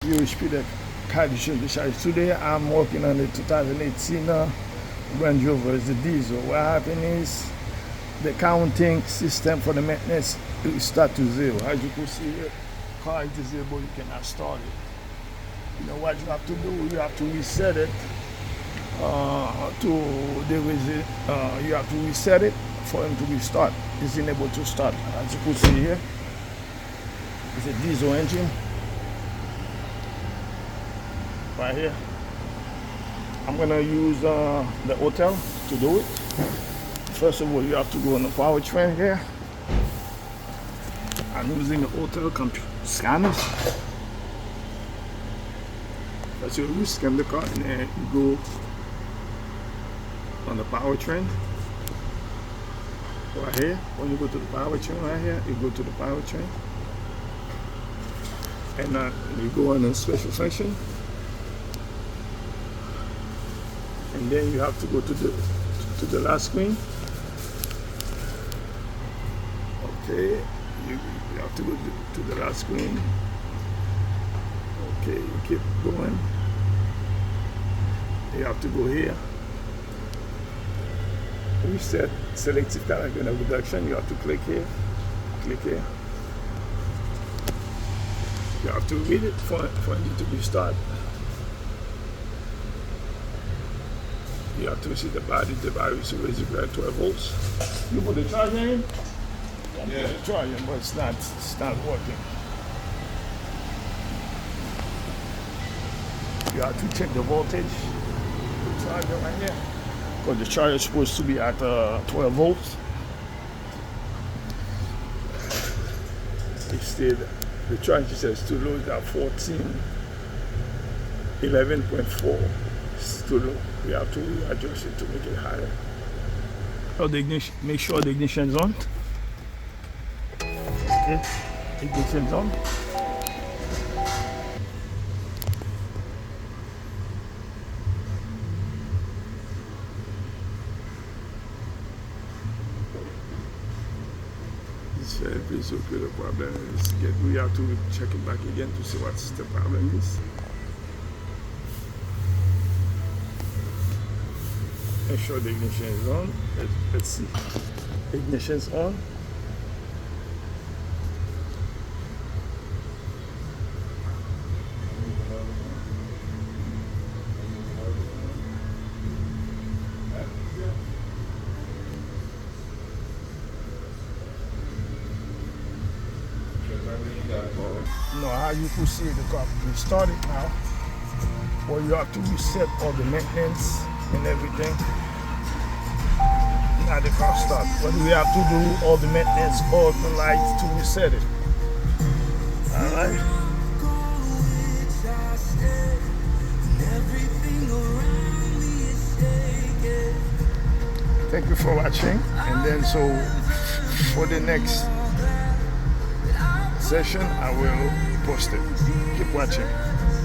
UHP the car discharge. Today I'm working on the 2018 Range Rover. It's the diesel. What happened is the counting system for the maintenance will start to zero. As you can see here, car is disabled, you cannot start it. You know what you have to do? You have to reset it you have to reset it for him to restart. It's unable to start. As you can see here, it's a diesel engine right here. I'm gonna use the hotel to do it. First of all, you have to go on the powertrain here. I'm using the hotel computer scanners. First you scan the car and then you go on the powertrain right here. When you go to the powertrain right here, you go to the powertrain and you go on a special function, and then you have to go to the last screen. Okay, you have to go to the last screen. Okay, you keep going. You have to go here. Reset selective character reduction. You have to click here. Click here. You have to read it for it to restart. You have to see the battery is basically at 12 volts. You put the charger in? Yeah. Put the charger in, but it's not working. You have to check the voltage. The charger right here. Because the charger is supposed to be at 12 volts. Instead, the charger says too low, it's at 11.4. It's too low. We have to adjust it to make it higher. So the ignition, make sure the ignition is on. Okay, ignition is on. Please okay, the problem is we have to check it back again to see what the problem is. Make sure the ignition is on. Let's see. Ignition is on. You know how you can see the car restarted now. Well, you have to reset all the maintenance and everything. Now the car starts. But we have to do all the maintenance, all the lights to reset it. Alright. Thank you for watching. And then so for the next session, I will post it. Keep watching.